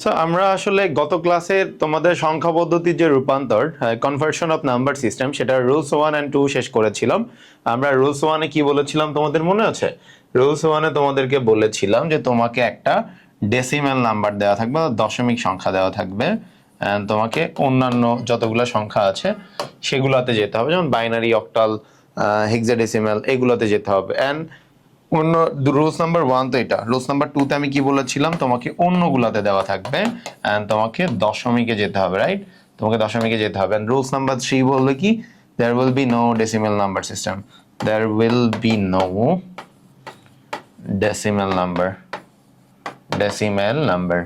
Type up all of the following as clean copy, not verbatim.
So আমরা আসলে গত ক্লাসে তোমাদের সংখ্যা পদ্ধতির যে রূপান্তর কনভার্সন অফ নাম্বার সিস্টেম সেটা রুলস 1 এন্ড 2 শেষ করেছিলাম। আমরা রুলস 1 এ কি বলেছিলাম তোমাদের মনে আছে? রুলস 1 এ তোমাদেরকে বলেছিলাম যে তোমাকে একটা ডেসিমেল নাম্বার দেওয়া থাকবে, দশমিক সংখ্যা দেওয়া থাকবে, and তোমাকে অন্যান্য যতগুলো সংখ্যা আছে সেগুলোতে যেতে হবে, যেমন বাইনারি, অক্টাল, হেক্সাডেসিমেল, এগুলোতে যেতে হবে। এন্ড অন্য রুলস নাম্বার 1 তো এটা। রুলস নাম্বার 2 তে আমি কি বলেছিলাম, তোমাকে অন্যগুলাতে দেওয়া থাকবে এন্ড তোমাকে দশমিকে যেতে হবে, রাইট? তোমাকে দশমিকে যেতে হবে। এন্ড রুলস নাম্বার 3 বললে কি, there will be no decimal number system, there will be no decimal number.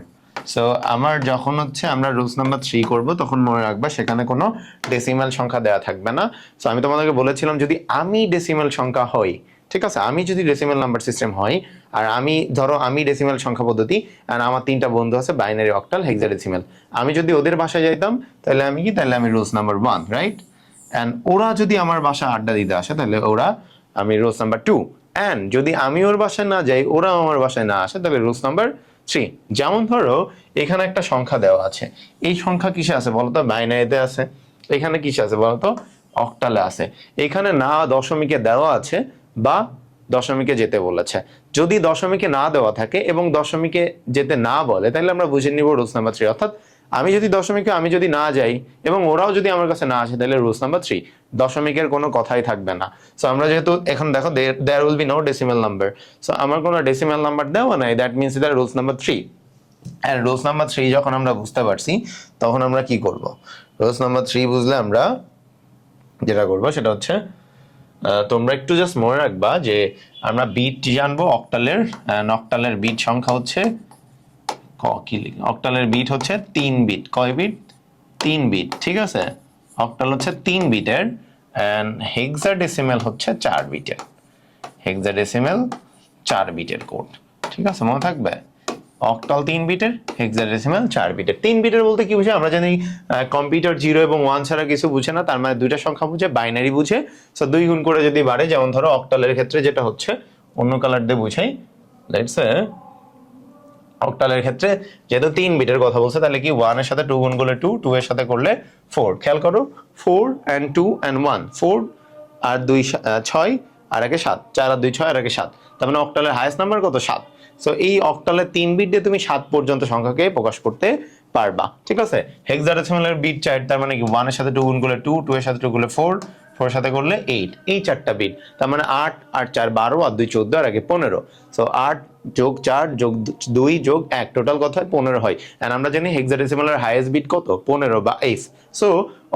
So আমার যখন হচ্ছে আমরা রুলস নাম্বার 3 করব তখন মনে রাখবা সেখানে কোনো ডেসিমেল সংখ্যা দেওয়া থাকবে না। সো আমি তোমাদেরকে বলেছিলাম যদি আমি ডেসিমেল সংখ্যা হই, ঠিক আছে, আমি যদি ডেসিমেল নাম্বার সিস্টেম হই, আর আমি ধরো আমি ডেসিমেল সংখ্যা পদ্ধতি, আর আমার 3টা বন্ধু আছে বাইনারি, অক্টাল, হেক্সাডেসিমেল, আমি যদি ওদের বাসায় যাইতাম তাহলে আমি কি, তাহলে আমি রুলস নাম্বার 1, রাইট? অ্যান্ড ওরা যদি আমার বাসায় আড্ডা দিতে আসে তাহলে আমি রুলস নাম্বার 2। অ্যান্ড যদি আমি ওর বাসায় না যাই, ওরা আমার বাসায় না আসে, তাহলে রুলস নাম্বার 3। যেমন ধরো এখানে একটা সংখ্যা দেওয়া আছে, এই সংখ্যা কিসে আছে বলতো? বাইনারিতে আছে। এখানে কিসে আছে বলতো? অক্টালে আছে। এখানে না দশমিকে দেওয়া আছে বা দশমিকে যেতে বলেছে। যদি দশমিকে না দেওয়া থাকে এবং দশমিকে যেতে না বলে তাহলে আমরা বুঝে নিব রুলস নাম্বার 3। অর্থাৎ আমি যদি না যাই এবং ওরাও যদি আমার কাছে না আসে তাহলে রুলস নাম্বার 3, দশমিকের কোনো কথাই থাকবে না। সো আমরা যেহেতু এখন দেখো there will be no decimal number, so আমার কোনো ডেসিমেল নাম্বার দেওয়া নাই, that means that rules number 3। আর রুলস নাম্বার 3 যখন আমরা বুঝতে পারছি তখন আমরা কি করব? রুলস নাম্বার 3 বুঝলে আমরা যেটা করব সেটা হচ্ছে, তোমরা একটু জাস্ট মনে রাখবা যে আমরা বিট জানবো অক্টালের। অক্টালের বিট সংখ্যা হচ্ছে অক্টালের বিট হচ্ছে 3 বিট। কয় বিট? 3 বিট, ঠিক আছে। অক্টাল হচ্ছে 3 বিটের এন্ড হেক্সাডেসিমেল হচ্ছে 4 বিটের। হেক্সাডেসিমেল 4 বিটের কোড, ঠিক আছে, মনে থাকবে। অক্টাল 3 বিটের, হেক্সাডেসিমাল 4 বিটের। 3 বিটের বলতে কি বুঝে? আমরা জানি কম্পিউটার 0 এবং 1 ছাড়া কিছু বুঝে না, তার মানে দুইটা সংখ্যা বুঝে, বাইনারি বুঝে। সো 2 গুণ করে যদি বাড়ে, যেমন ধরো অক্টালের ক্ষেত্রে যেটা হচ্ছে, অন্য কালার দিয়ে বুঝাই, লেটস সে অক্টালের ক্ষেত্রে যেহেতু 3 বিটের কথা বলছে তাহলে কি 1 এর সাথে 2 গুণ করলে 2, 2 এর সাথে করলে 4। খেয়াল করো, 4 and 2 and 1, 4 আর 2 6 আর একে 7, 4 আর 2 6 আর একে 7, তার মানে অক্টালের হাইয়েস্ট নাম্বার কত? 7। সো এই অক্টালের 3 বিট দিয়ে তুমি 7 পর্যন্ত সংখ্যাকে প্রকাশ করতে পারবা, ঠিক আছে। হেক্সাডেসিমালের বিট 4, তার মানে কি 1 এর সাথে 2 গুণ করলে 2, 2 এর সাথে 2 করলে 4, 4 এর সাথে করলে 8, এই 4টা বিট, তার মানে 8 আর 4 12 আর 2 14 আর একে 15। সো 8 যোগ 4 যোগ 2 যোগ 1 টোটাল কত হয়? 15 হয়। এন্ড আমরা জানি হেক্সাডেসিমালের হাইয়েস্ট বিট কত? 15 বা 8। সো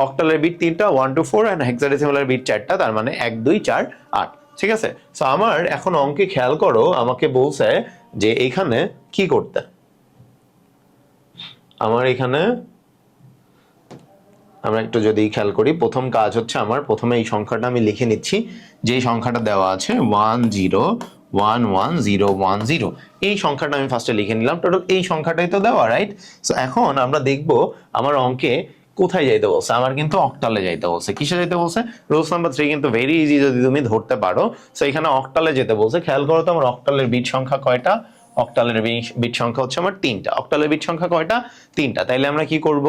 অক্টালের বিট 3টা, 1 2 4, এন্ড হেক্সাডেসিমালের বিট 4টা, তার মানে 1 2 4 8, ঠিক আছে। সো আমার এখন অঙ্কে খেয়াল করো, আমাকে বলছে যে এইখানে কি করতে। আমার এখানে আমরা একটু যদি খেয়াল করি, প্রথম কাজ হচ্ছে আমার প্রথমে এই সংখ্যাটা আমি লিখে নিচ্ছি, যেই সংখ্যাটা দেওয়া আছে 1 0 1 1 0 1 0, এই সংখ্যাটা আমি ফার্স্টে লিখে নিলাম। টোটাল এই সংখ্যাটাই তো দেওয়া, রাইট? সো এখন আমরা দেখব আমার অঙ্কে কোথায় যাইতে বলছে। আমার কিন্তু অক্টালে যাইতে বলছে। কিসে যাইতে বলছে? রুলস নাম্বার 3 কিন্তু ভেরি ইজি যদি তুমি ধরতে পারো। সো এখানে অক্টালে যেতে বলছে। খেয়াল করো তো আমার অক্টালের বিট সংখ্যা কয়টা? অক্টালের বিট সংখ্যা হচ্ছে আমার 3টা। অক্টালের বিট সংখ্যা কয়টা? 3টা। তাইলে আমরা কি করব?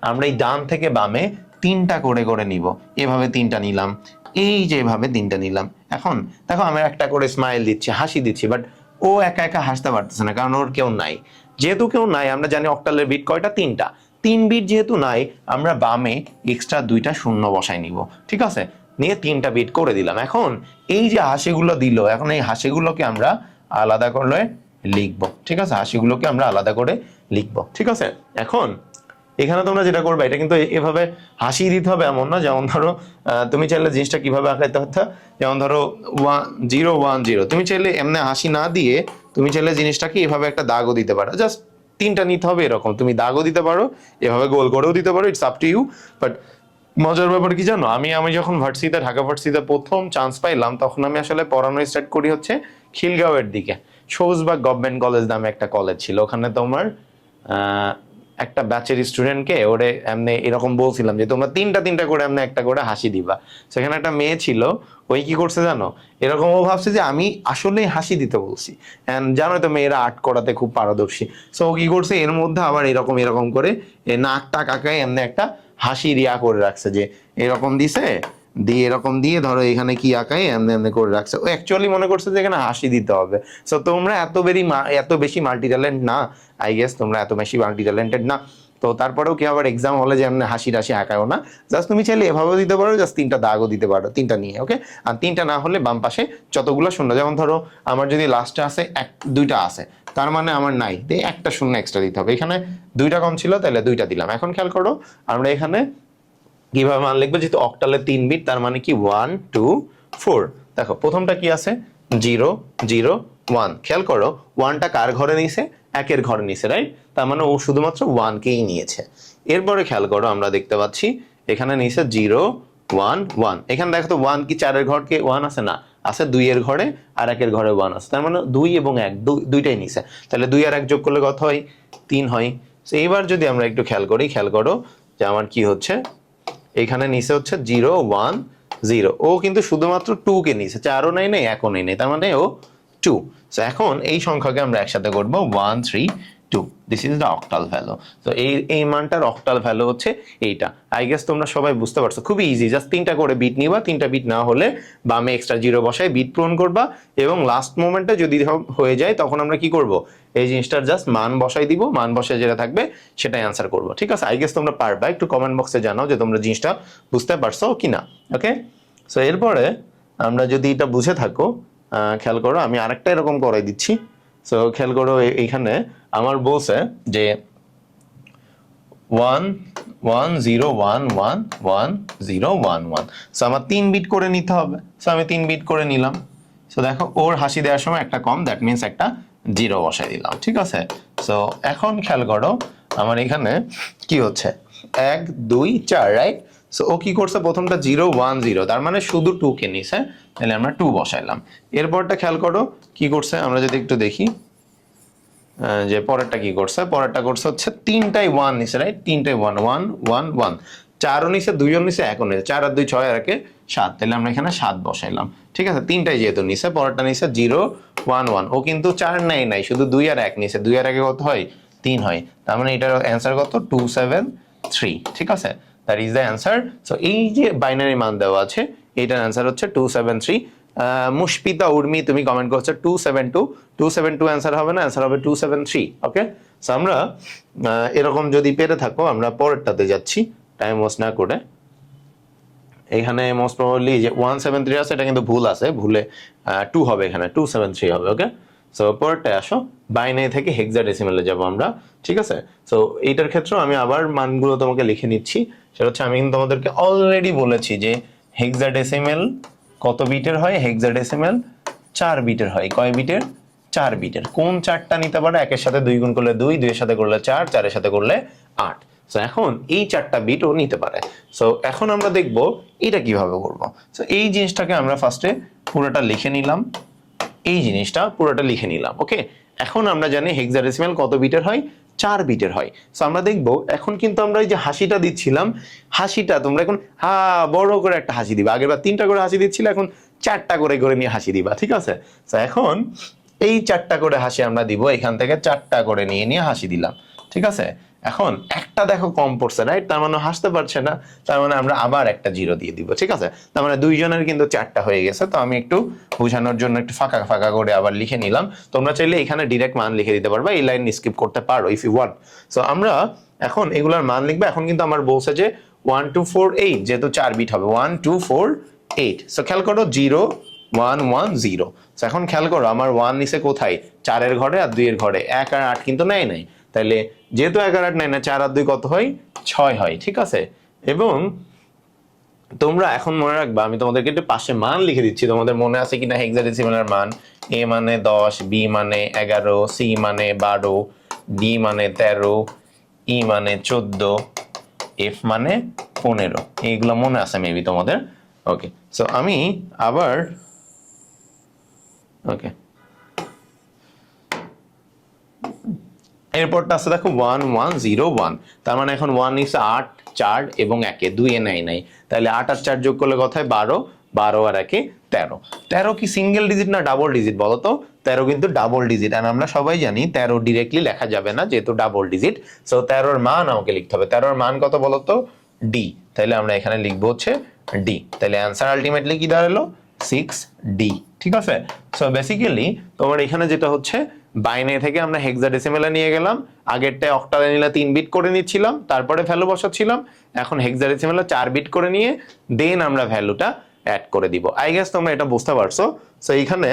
আমরা এই ডান থেকে বামে 3টা করে করে নিব। এভাবে 3টা নিলাম, এই যে এভাবে 3টা নিলাম। এখন দেখো আমি একটা করে স্মাইল দিচ্ছি, হাসি দিচ্ছি, বাট ও একা একা হাসতে পারতেছে না, কারণ ওর কেউ নাই। যেহেতু কেউ নাই, আমরা জানি অক্টালের বিট কয়টা? 3টা। 3 বিট যেহেতু নাই, আমরা বামে এক্সট্রা 2টা শূন্য বসাই নিব, ঠিক আছে। নিয়ে 3টা বিট করে দিলাম। এখন এই যে হাসিগুলো দিল, এখন এই হাসিগুলোকে আমরা আলাদা করে লিখবো, ঠিক আছে। হাসিগুলোকে আমরা আলাদা করে লিখবো, ঠিক আছে। এখন এখানে তোমরা যেটা করবে, এটা কিন্তু এভাবে হাসি দিতে হবে এমন না। যেমন ধরো তুমি চাইলে জিনিসটা কিভাবে আঁকাইতে হতো, যেমন ধরো 1 0 1 0, তুমি চাইলে এমনি হাসি না দিয়ে তুমি চাইলে জিনিসটাকে এভাবে একটা দাগও দিতে পারো। জাস্ট 3টা নিতে হবে এরকম, তুমি দাগও দিতে পারো, এভাবে গোল করেও দিতে পারো, it's up to you. But মজার ব্যাপার কি জানো, আমি যখন ভার্সিটিতে, ঢাকা ভার্সিটিতে প্রথম চান্স পাইলাম, তখন আমি আসলে পড়ানো স্টার্ট করি হচ্ছে খিলগাঁওয়ের দিকে। সবুজবাগ গভর্নমেন্ট কলেজ নামে একটা কলেজ ছিল, ওখানে তোমার একটা ব্যাচের স্টুডেন্টকে ওরে এমনি এরকম বলছিলাম যে তোমরা তিনটা তিনটা করে এমনি একটা করে হাসি দিবা। সেখানে একটা মেয়ে ছিল, ওই কি করছে জানো, এরকম ও ভাবছে যে আমি আসলেই হাসি দিতে বলছি। এন্ড জানোই তো মেয়েরা আর্ট করাতে খুব পারদর্শী। সো ও কি করছে, এর মধ্যে আবার এরকম এরকম করে নাকটা কাকায় এমনি একটা হাসি রিয়া করে রাখছে, যে এরকম দিছে, দিয়ে এরকম দিয়ে ধরো এখানে কি আঁকায় এমনি এমনি করে রাখছে। ও অ্যাকচুয়ালি মনে করছে যে এখানে হাসি দিতে হবে। সো তোমরা এত বেশি মাল্টি ট্যালেন্ট না, আই গেস তোমরা এত বেশি মাল্টি ট্যালেন্টেড না। তো তারপরেও কি আবার এক্সাম হলে যে এমনি হাসি টাসি আঁকায়ও না, জাস্ট তুমি চাইলে এভাবেও দিতে পারো, জাস্ট তিনটা দাগও দিতে পারো, তিনটা নিয়ে, ওকে। আর তিনটা না হলে বাম পাশে যতগুলো শূন্য, যেমন ধরো আমার যদি লাস্টে আছে দুইটা আছে, তার মানে আমার নাই, একটা শূন্য এক্সট্রা দিতে হবে। এখানে দুইটা কম ছিল তাহলে দুইটা দিলাম। এখন খেয়াল করো আমরা এখানে কিভাবে মান লিখবো, যেহেতু অক্টালে 3 বিট, তার মানে কি 1 2 4। দেখো প্রথমটা কি আছে, 0 0 1। খেয়াল করো 1টা কার ঘরে নিছে, একের ঘরে নিছে, রাইট? তার মানে ও শুধুমাত্র 1 কেই নিয়েছে। এরপরে খেয়াল করো আমরা দেখতে পাচ্ছি এখানে নিছে 0 1 1। এখানে দেখো তো 1 কি 4 এর ঘরকে 1 আছে না, আছে 2 এর ঘরে আর 1 এর ঘরে 1 আছে, তার মানে 2 এবং 1 দুইটাই নিছে। তাহলে 2 আর 1 যোগ করলে কত হয়, 3 হয়। তো এইবার যদি আমরা একটু খেয়াল করি, খেয়াল করো যে আমার কি হচ্ছে, এখানে নিচে হচ্ছে 0 1 0। ও কিন্তু শুধুমাত্র 2 কে নিছে, 4ও নাই নাই 1ও নাই নাই, তার মানে ও 2। সো এখন এই সংখ্যাকে আমরা একসাথে করব 1 3 2। This is the octal value. তো এই মানটার অক্টাল ভ্যালু হচ্ছে এইটা। আই গেস তোমরা সবাই বুঝতে পারছো, খুবই ইজি। জাস্ট তিনটা করে বিট নিবা, তিনটা বিট না হলে বামে এক্সট্রা 0 বসায় বিট পূরণ করবা, এবং লাস্ট মোমেন্টে যদি হয়ে যায় তখন আমরা কি করব, এই জিনিসটার জাস্ট মান বসাই দিব, মান বসে যেটা থাকবে সেটাই অ্যান্সার করবো। ঠিক আছে, আই গেস তোমরা পারবা। একটু কমেন্ট বক্সে জানাও যে তোমরা জিনিসটা বুঝতে পারছো কিনা, ওকে। সো এরপরে আমরা যদি এটা বুঝে থাকো, খেয়াল করো আমি আরেকটা এরকম করে দিচ্ছি। সো খেয়াল করো এইখানে আমার বলছে যে 1 1 0 1 1 1 0 1 1। সো আমার 3 বিট করে নিতে হবে। সো আমি 3 বিট করে নিলাম। সো দেখো ওর হাসি দেওয়ার সময় একটা কম, দ্যাট মিনস একটা 0 বসাই দিলাম, ঠিক আছে। সো এখন খেয়াল করো আমার এখানে কি হচ্ছে, 1 2 4, রাইট? সো ও কি করছে, প্রথমটা 0 1 0, তার মানে শুধু 2 কে নিছে, তাহলে আমরা 2 বসাইলাম। এরপরটা খেয়াল করো কি করছে, আমরা যদি একটু দেখি যে পরেরটা কি করছে, পরেরটা করছে হচ্ছে তিনটাই 1 নিছে, রাইট? তিনটাই 1 1 1 1। 4ও নিছে, 2ও নিছে, 1ও নিছে, 4 আর 2 6 আর 1 7, তাহলে আমরা এখানে 7 বসাইলাম। ঠিক আছে, তিনটাই যেহেতু নিছে, পরেরটা নিছে 0 1 1। ও কিন্তু 4 নাই, শুধু 2 আর 1 নিছে, 2 আর 1 কত হয়, 3 হয়। তার মানে এটার অ্যান্সার কত, 2 7 3। ঠিক আছে, that is the answer. So এই যে বাইনারি মান দেওয়া আছে, এটার অ্যান্সার হচ্ছে 2 7 3। মুশফিতা উর্মি তুমি কমেন্ট করছো 272। 272 অ্যান্সার হবে না, অ্যান্সার হবে 273। ওকে, সো আমরা এরকম যদি পেরে থাকো, আমরা পরেরটাতে যাচ্ছি টাইম ওয়েস্ট না করে। এখানে মোস্ট প্রবাবলি যে 173 আছে, এটা কিন্তু ভুল আছে, ভুলে 2 হবে, এখানে 273 হবে। ওকে, সো পরেরটায় আসো, বাইনারি থেকে হেক্সাডেসিমেলে যাব আমরা। ঠিক আছে, সো এইটার ক্ষেত্রে আমি আবার মানগুলো তোমাকে লিখে নিচ্ছি। সেটা হচ্ছে আমি কিন্তু তোমাদেরকে অলরেডি বলেছি যে হেক্সাডেসিমেল কত বিটের হয়, হেক্সাডেসিমেল 4 বিটের হয়। কয় বিটের, 4 বিটের। কোন 4টা নিতে পারে, 1 এর সাথে 2 গুণ করলে 2, 2 এর সাথে করলে 4, 4 এর সাথে করলে 8। সো এখন এই 4টা বিট ও নিতে পারে। সো এখন আমরা দেখব এটা কিভাবে করব। সো এই জিনিসটাকে আমরা ফার্স্টে পুরোটা লিখে নিলাম, এই জিনিসটা পুরোটা লিখে নিলাম। ওকে, এখন আমরা জানি হেক্সাডেসিমাল কত বিটের হয়, 4 বিটের হয়। সো আমরা দেখব এখন কিন্তু আমরা এই যে হাসিটা দিচ্ছিলাম, হাসিটা তোমরা এখন বড় করে একটা হাসি দিবা। আগেরবার 3টা করে হাসি দিচ্ছিলে, এখন 4টা করে করে নিয়ে হাসি দিবা। ঠিক আছে, সো এখন এই 4টা করে হাসি আমরা দিব, এখান থেকে 4টা করে নিয়ে নিয়ে হাসি দিলাম। ঠিক আছে, এখন একটা দেখো কম পড়ছে, রাইট? তার মানে হাসতে পারছে না, তার মানে আমরা আবার একটা 0 দিয়ে দিব। ঠিক আছে, তার মানে দুইজনের কিন্তু 4টা হয়ে গেছে। তো আমি একটু বোঝানোর জন্য একটু ফাঁকা ফাঁকা করে আবার লিখে নিলাম। তোমরা চাইলে এখানে ডিরেক্ট মান লিখে দিতে পারবা, এই লাইন স্কিপ করতে পারো ইফ ইউ ওয়ান্ট। সো আমরা এখন এগুলার মান লিখবো। এখন কিন্তু আমার বলছে যে 1 2 4 8, যেহেতু 4 বিট হবে, 1 2 4 8। সো খেয়াল করো 0 1 1 0। সো এখন খেয়াল করো আমার 1 নিচে কোথায়, 4 এর ঘরে আর 2 এর ঘরে। 1 আর 8 কিন্তু নেয় নাই, তাহলে যেহেতু 1 আর 8 নেয় না, 4 আর 2 কত হয়, 6 হয়। ঠিক আছে, এবং তোমরা এখন মনে রাখবা, আমি তোমাদেরকে একটু পাশে মান লিখে দিচ্ছি, তোমাদের মনে আছে কিনা হেক্সাডেসিমালের মান। এ মানে 10, বি মানে 11, সি মানে 12, ডি মানে 13, ই মানে 14, এফ মানে 15। এইগুলো মনে আছে মেবি তোমাদের। ওকে, সো আমি আবার ওকে এরপরটা আছে দেখো 1101, তার মানে এখন 1 নিচ্ছে 8, 4 এবং 1 2 এ নাই, তাহলে 8 আর 4 যোগ করলে কত হয় 12, 12 আর 1 13। 13 কি সিঙ্গেল ডিজিট না ডাবল ডিজিট বলো তো? 13 কিন্তু ডাবল ডিজিট, আর আমরা সবাই জানি 13 ডিরেক্টলি লেখা যাবে না যেহেতু ডাবল ডিজিট। সো 13 এর মান আমাকে লিখতে হবে। 13 এর মান কত বলো তো? ডি। তাহলে আমরা এখানে লিখবো হচ্ছে ডি। তাহলে অ্যান্সার আলটিমেটলি কি দাঁড়ালো? 6D। ঠিক আছে। সো বেসিক্যালি তোমার এখানে যেটা হচ্ছে বাইনারি থেকে আমরা হেক্সাডেসিমেলে নিয়ে গেলাম, আগেরটায় অক্টালে নিলে 3 বিট করে নিচ্ছিলাম, তারপরে ভ্যালু বসাচ্ছিলাম। এখন হেক্সাডেসিমেলে 4 বিট করে নিয়ে দেন আমরা ভ্যালুটা অ্যাড করে দিব। আই গেস তোমরা এটা বুঝতে পারছো। সো এইখানে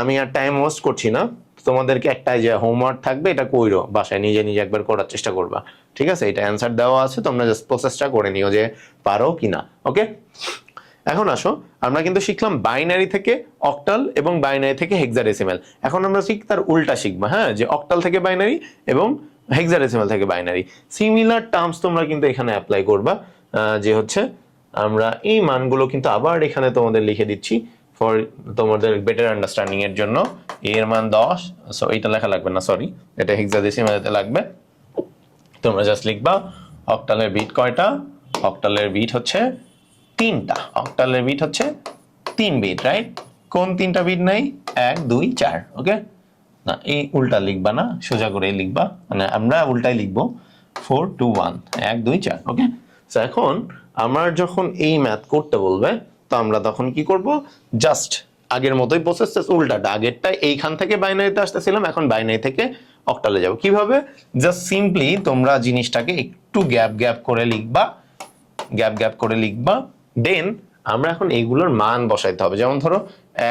আমি আর টাইম ওয়েস্ট করছি না, তোমাদেরকে একটা যে হোমওয়ার্ক থাকবে এটা কইরো, বাসায় নিজে নিজে একবার করার চেষ্টা করবা। ঠিক আছে, এটা অ্যান্সার দেওয়া আছে, তোমরা জাস্ট প্রসেসটা করে নিও যে পারো কিনা। ওকে, এখন আসো আমরা কিন্তু শিখলাম বাইনারি থেকে অক্টাল এবং বাইনারি থেকে হেক্সাডেসিমাল। এখন আমরা শিখ তার উল্টা শিখবো, হ্যাঁ, যে অক্টাল থেকে বাইনারি এবং হেক্সাডেসিমাল থেকে বাইনারি। সিমিলার টার্মস তোমরা কিন্তু এখানে অ্যাপ্লাই করবা, যে হচ্ছে আমরা এই মানগুলো কিন্তু আবার এখানে তোমাদের লিখে দিচ্ছি ফর তোমাদের বেটার আন্ডারস্ট্যান্ডিং এর জন্য। এর মান 10, সো এটা লেখা লাগবে না, সরি, এটা হেক্সাডেসিমালেতে লাগবে। তোমরা জাস্ট লিখবা অক্টালের বিট কয়টা? অক্টালের বিট হচ্ছে 3টা। অক্টালের বিট হচ্ছে 3 বিট, রাইট? কোন 3টা বিট নাই? 1 2 4। ওকে, না এই উল্টা লিখবা না, সোজা করে লিখবা, মানে আমরা উল্টাই লিখবো 4 2 1 1 2 4। ওকে, সো এখন আমার যখন এই ম্যাথ করতে বলবে তো আমরা তখন কি করব? জাস্ট আগের মতোই প্রসেস, উল্টাটা। আগেরটা এইখান থেকে বাইনারিতে আসতেছিলাম, এখন বাইনারি থেকে অক্টালে যাব। কিভাবে? জাস্ট সিম্পলি তোমরা জিনিসটাকে একটু গ্যাপ গ্যাপ করে লিখবা, গ্যাপ গ্যাপ করে লিখবা। দেন আমরা এখন এইগুলোর মান বসাইতে হবে। যেমন ধরো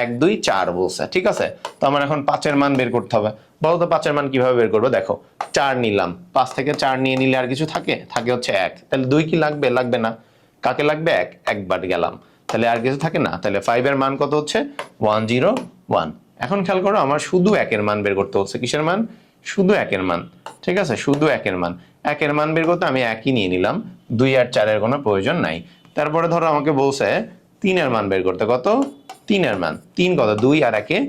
1 2 4 বলছে, ঠিক আছে, তো আমার এখন 5 এর মান বের করতে হবে। বলো তো 5 এর মান কিভাবে বের করবো? দেখো 4 নিলাম, 5 থেকে 4 নিয়ে নিলে আর কিছু থাকে? থাকে হচ্ছে 1। তাহলে 2 কি লাগবে? লাগবে না। কাকে লাগবে? 1, একবার গেলাম, তাহলে আর কিছু থাকে না। তাহলে 5 এর মান কত হচ্ছে? 101। এখন খেয়াল করো আমার শুধু 1 এর মান বের করতে হচ্ছে। কিসের মান? শুধু 1 এর মান। ঠিক আছে, শুধু 1 এর মান। 1 এর মান বের করতে আমি 1ই নিয়ে নিলাম, 2 আর 4 এর কোনো প্রয়োজন নাই। তারপরে ধরো আমাকে বলছে 3 এর মান বের করতে। কত? 3 এর মান। 3 কত? 2 আর 1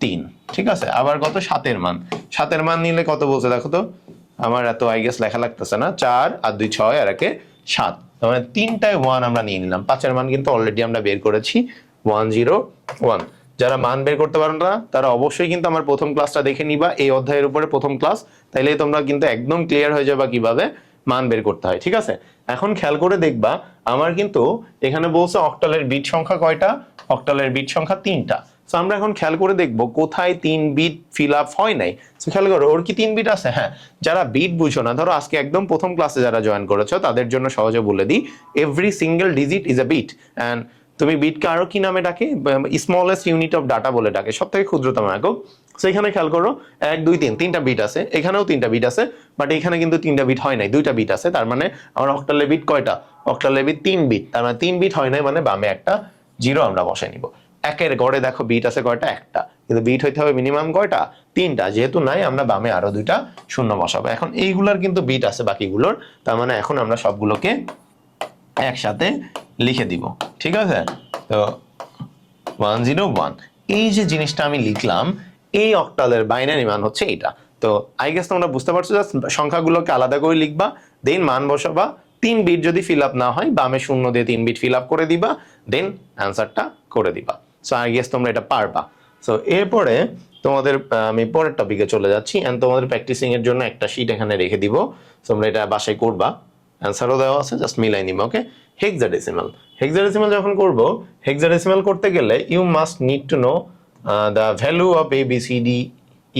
3। ঠিক আছে, আবার কত? 7 এর মান। 7 এর মান নিলে কত বলছে দেখো তো? আমার এত আই গেস লেখা লাগতেছে না। 4 আর 2 6 আর 1 7। তার মানে 3টায় 1 আমরা নিয়ে নিলাম। 5 এর মান কিন্তু অলরেডি আমরা বের করেছি 101। যারা মান বের করতে পারো না তারা অবশ্যই কিন্তু আমার প্রথম ক্লাসটা দেখে নিবা, এই অধ্যায়ের উপরে প্রথম ক্লাস, তাইলেই তোমরা কিন্তু একদম ক্লিয়ার হয়ে যাবা কিভাবে মান বের করতে হয়। ঠিক আছে, এখন খেয়াল করে দেখবা আমার কিন্তু এখানে বলছে অক্টালের বিট সংখ্যা কয়টা? অক্টালের বিট সংখ্যা 3টা। সো আমরা এখন খেয়াল করে দেখবো কোথায় 3 বিট ফিল আপ হয় নাই। সো খেয়াল করো ওর কি 3 বিট আছে? হ্যাঁ। যারা বিট বুঝো না, ধরো আজকে একদম প্রথম ক্লাসে যারা জয়েন করেছো তাদের জন্য সহজে বলে দিই, every single digit is a bit. And তুমি বিটকে আরো কি নামে ডাকে? স্মলেস্ট ইউনিট অফ ডাটা বলে ডাকে, সব থেকে ক্ষুদ্রতম একক। সেখানে খেয়াল করো 1 2 3 3টা বিট আছে, এখানেও 3টা বিট আছে, বাট এখানে কিন্তু 3টা বিট হয় নাই, 2টা বিট আছে। তার মানে আমার অক্টালের বিট কয়টা? অক্টালের বিট 3 বিট। তার মানে 3 বিট হয় নাই, মানে বামে একটা 0 আমরা বসাই নিব। একের গড়ে দেখো বিট আছে কয়টা? একটা, কিন্তু বিট হইতে হবে মিনিমাম কয়টা? 3টা। যেহেতু নাই আমরা বামে আরো 2টা শূন্য বসাবো। এখন এইগুলার কিন্তু বিট আছে বাকিগুলোর, তার মানে এখন আমরা সবগুলোকে একসাথে লিখে দিব। ঠিক আছে, তো 101 এই যে জিনিসটা আমি লিখলাম, এই অক্টালের বাইনারি মান হচ্ছে এটা। তো আই গেস তোমরা বুঝতে পারছো, জাস্ট সংখ্যাগুলোকে আলাদা করে লিখবা, দেন মান বসাবা। 3 বিট যদি ফিল আপ না হয় বামে 0 দিয়ে 3 বিট ফিল আপ করে দিবা, দেন অ্যান্সারটা করে দিবা। সো আই গেস তোমরা এটা পারবা। সো এরপরে তোমাদের আমি পরের টপিকে চলে যাচ্ছি, এন্ড তোমাদের প্র্যাকটিসিং এর জন্য একটা শীট এখানে রেখে দিব, তোমরা এটা বাসায় করবা। অ্যান্সারও দেওয়া আছে, জাস্ট মিলাই নিবা। ওকে, হেক্সাডেসিমাল। হেক্সাডেসিমাল যখন করব, হেক্সাডেসিমাল করতে গেলে you must need to know the value of A B C D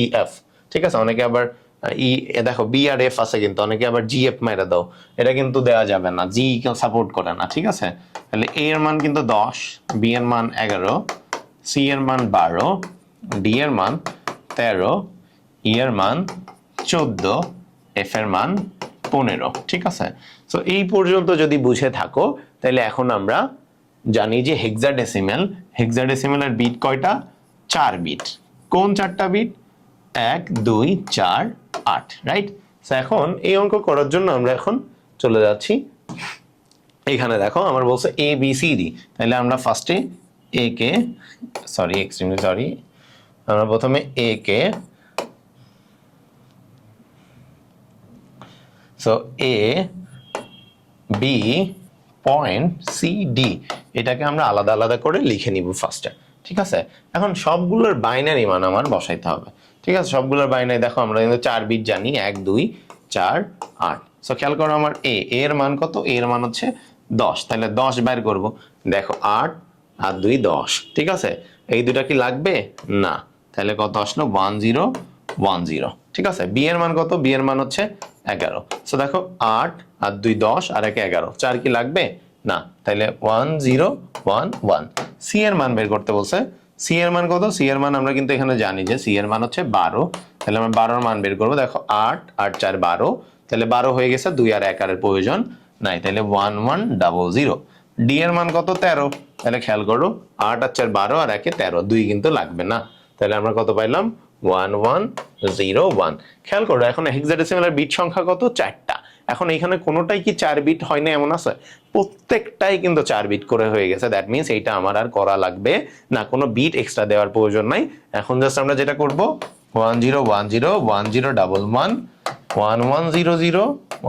E F. ঠিক আছে, অনেকে আবার দেখো বি আর এফ আছে, কিন্তু অনেকে আবার জি এফ মাইরা দাও, এটা কিন্তু দেওয়া যাবে না, জি কেউ সাপোর্ট করে না। ঠিক আছে, তাহলে এ এর মান কিন্তু 10, বি এর মান 11, সি এর মান 12, ডি এর মান 13, ই এর মান 14, এফ এর মান 15। ঠিক আছে, সো এই পর্যন্ত যদি বুঝে থাকো তাহলে এখন আমরা জানি যে হেক্সাডেসিমাল, হেক্সাডেসিমালের বিট কয়টা? 4 বিট। কোন 4টা বিট? 1 2 4 8, রাইট? সো এখন এই অঙ্ক করার জন্য আমরা এখন চলে যাচ্ছি, এখানে দেখো আমার বলছে এ বি সি ডি, তাহলে আমরা ফার্স্টে এ কে, সরি এক্সট্রিমলি সরি, আমরা প্রথমে এ কে so A B point C D, এটাকে আমরা আলাদা আলাদা করে লিখে নিব ফার্স্টে। ঠিক আছে, এখন সবগুলোর বাইনারি মান আমার বসাইতে হবে। ঠিক আছে, সবগুলোর বাইনারি দেখো আমরা কিন্তু 4 বিট জানি, 1 2 4 8। সো খেয়াল করো আমার এর মান কত, এর মান হচ্ছে 10, তাহলে 10 বের করব। দেখো 8 আর 2 10। ঠিক আছে, এই দুটা কি লাগবে না, তাহলে কত আসলো 1 0 1 0। ঠিক আছে, বি এর মান কত, বি এর মান হচ্ছে 11। সো দেখো 8 আর 2 10 আর 1 11, 4 কি লাগবে না, তাহলে 1 0 1 1। সি এর মান বের করতে বলছে, সি এর মান কত, সি এর মান আমরা কিন্তু এখানে জানি যে সি এর মান হচ্ছে 12, তাহলে আমরা 12 এর মান বের করবো। দেখো 8 8 4 12, তাহলে 12 হয়ে গেছে, 2 আর 1 এর প্রয়োজন নাই, তাহলে 1 1 0 0। ডি এর মান কত 13, তাহলে খেয়াল করো 8 আর 4 12 আর 1 13, 2 কিন্তু লাগবে না, তাহলে আমরা কত পাইলাম 1 1 0 1। খেয়াল করো এখন হেক্সাডেসিমালের বিট সংখ্যা কত 4টা। এখন এখানে কোনোটাই কি 4 বিট হয় না এমন আছে, প্রত্যেকটাই কিন্তু 4 বিট করে হয়ে গেছে। দ্যাট মিনস এইটা আমার আর করা লাগবে না, কোনো বিট এক্সট্রা দেওয়ার প্রয়োজন নাই। এখন জাস্ট আমরা যেটা করব 1 0 1 0 1 0 1 1 1 1 0 0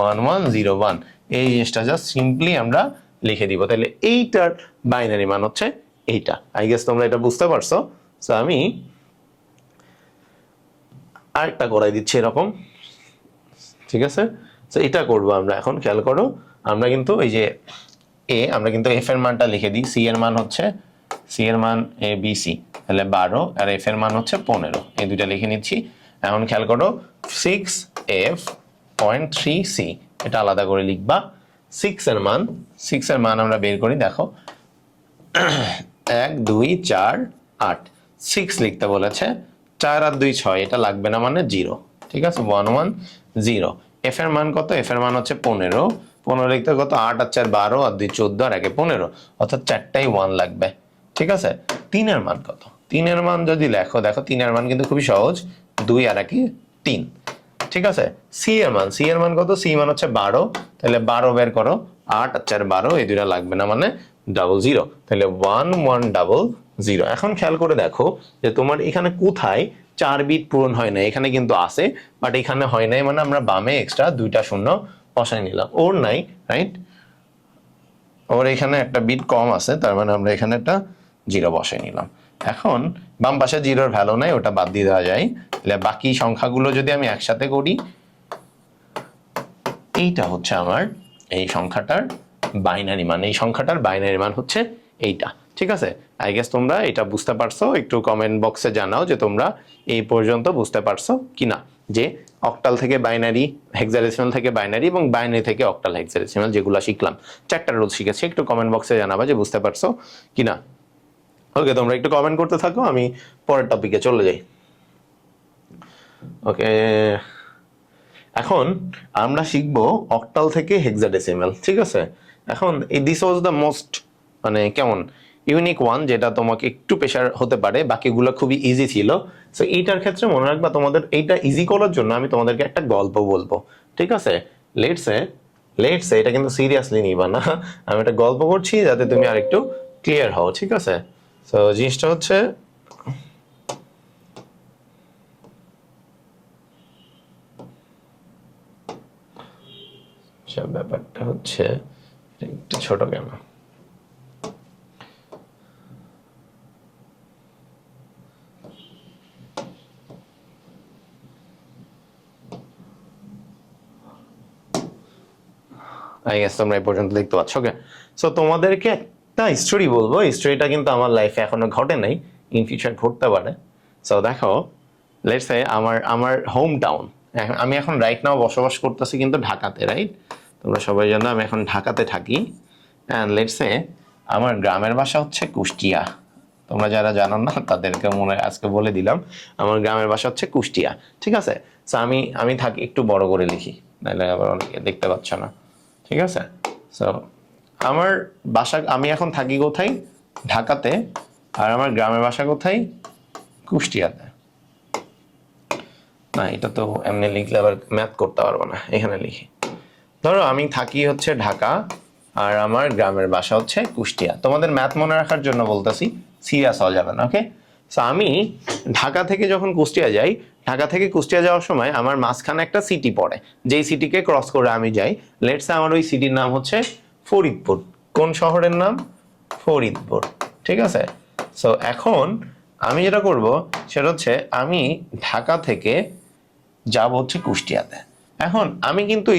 1 1 0 1, এই জিনিসটা জাস্ট সিম্পলি আমরা লিখে দিব। তাহলে এইটার বাইনারি মান হচ্ছে এইটা। আই গেস তোমরা এটা বুঝতে পারছো। সো আমি আরেকটা করাই দিচ্ছি এরকম। ঠিক আছে, তো এটা করবো আমরা এখন। খেয়াল করো আমরা কিন্তু এই যে আমরা কিন্তু এফ এর মানটা লিখে দিই, সি এর মান হচ্ছে, সি এর মান এ বি সি, তাহলে 12 আর এফ এর মান হচ্ছে 15, এই দুইটা লিখে নিচ্ছি। এখন খেয়াল করো 6f.3c, এটা আলাদা করে লিখবা। 6 এর মান আমরা বের করি, দেখো 1 2 4 8, 6 লিখতে বলেছে, 4 আর 2 6, এটা লাগবে না মানে 0। ঠিক আছে, 1 1 0। এফ এর মান কত, এফ এর মান হচ্ছে 15, 15 লিখতে কত 8 আর 4 12 আর 2 14 আর 1 15, অর্থাৎ 4টাই 1 লাগবে। ঠিক আছে, 3 এর মান কত, 3 এর মান যদি লেখো, দেখো 3 এর মান কিন্তু খুবই সহজ, 2 আর 1 3। ঠিক আছে, সি এর মান কত, সি মান হচ্ছে 12, তাহলে 12 বের করো, 8 আর 4 12, এই দুইটা লাগবে না মানে 00, তাহলে 1 1 0 0। এখন খেয়াল করে দেখো যে তোমার এখানে কোথায় 4 বিট পূরণ হয় না, এখানে কিন্তু আছে, বাট এখানে হয় নাই, মানে আমরা বামে এক্সট্রা 2টা শূন্য বসাই নিলাম, ওর নাই, রাইট, ওর এখানে একটা বিট কম আছে, তার মানে আমরা এখানে একটা 0 বসাই নিলাম। এখন বাম পাশে 0-র ভ্যালু নাই, ওটা বাদ দিয়ে দেওয়া যায়। তাহলে বাকি সংখ্যাগুলো যদি আমি একসাথে করি, এইটা হচ্ছে আমার এই সংখ্যাটার বাইনারি মান, এই সংখ্যাটার বাইনারি মান হচ্ছে এইটা। ঠিক আছে, আই গেস তোমরা এটা বুঝতে পারছো। একটু কমেন্ট বক্সে জানাও যে তোমরা এই পর্যন্ত বুঝতে পারছো কিনা, যে অক্টাল থেকে বাইনারি, হেক্সাডেসিমাল থেকে বাইনারি এবং বাইনারি থেকে অক্টাল হেক্সাডেসিমাল যেগুলো শিখলাম, 4টা রুল শিখেছি। একটু কমেন্ট বক্সে জানাবা যে বুঝতে পারছো কিনা। ওকে, তোমরা একটু কমেন্ট করতে থাকো, আমি পরের টপিকে চলে যাই। ওকে, এখন আমরা শিখবো অক্টাল থেকে হেক্সাডেসিমাল। ঠিক আছে, এখন দিস ওয়াজ দ্য মোস্ট মানে কেমন ইউনিক ওয়ান, যেটা তোমাকে একটু প্রেশার হতে পারে, বাকিগুলো খুবই ইজি ছিল। সো এইটার ক্ষেত্রে মনে রাখবা, তোমাদের এইটা ইজি করার জন্য আমি তোমাদেরকে একটা গল্প বলবো। ঠিক আছে, লেটস এটা কিন্তু সিরিয়াসলি নিবা না, আমি একটা গল্প করছি যাতে তুমি আর একটু ক্লিয়ার হও। ঠিক আছে, সো জিনিসটা হচ্ছে, ব্যাপারটা হচ্ছে একটু ছোট কেন, আই গেস তোমরা এই পর্যন্ত দেখতে পাচ্ছ। ওকে, সো তোমাদেরকে একটা স্টোরি বলবো, এই স্টোরিটা কিন্তু আমার লাইফে এখনো ঘটে নাই, ইন ফিউচার ঘটতে পারে। সো দেখো, লেটস সে আমার হোম টাউন, আমি এখন রাইট নাও বসবাস করতেছি কিন্তু ঢাকাতে, রাইট, তোমরা সবাই জানো আমি এখন ঢাকাতে থাকি। অ্যান্ড লেটস সে আমার গ্রামের বাসা হচ্ছে কুষ্টিয়া। তোমরা যারা জানো না তাদেরকে মনে আজকে বলে দিলাম, আমার গ্রামের বাসা হচ্ছে কুষ্টিয়া। ঠিক আছে, সো আমি থাকি, একটু বড় করে লিখি নাহলে আবার অনেকে দেখতে পাচ্ছ না। ঠিক আছে, সো আমার বাসা, আমি এখন থাকি কোথায়, ঢাকাতে, আর আমার গ্রামের বাসা কোথায়, কুষ্টিয়াতে। না, এটা তো এমনি লিখলে আবার ম্যাথ করতে পারবো না, এখানে লিখি। ধরো আমি থাকি হচ্ছে ঢাকা আর আমার গ্রামের বাসা হচ্ছে কুষ্টিয়া। তোমাদের ম্যাথ মনে রাখার জন্য বলতেছি, সিরিয়াস হওয়া যাবে না। ওকে, সো আমি ঢাকা থেকে যখন কুষ্টিয়া যাই, ঢাকা থেকে কুষ্টিয়া যাওয়ার সময় আমার মাঝখানে একটা সিটি পড়ে, যেই সিটিকে ক্রস করে আমি যাই। লেটস সে আমার ওই সিটির নাম হচ্ছে ফরিদপুর। কোন শহরের নাম? ফরিদপুর। ঠিক আছে। সো এখন আমি যেটা করব সেটা হচ্ছে আমি ঢাকা থেকে যাব হচ্ছে কুষ্টিয়াতে। এখন আমি কিন্তু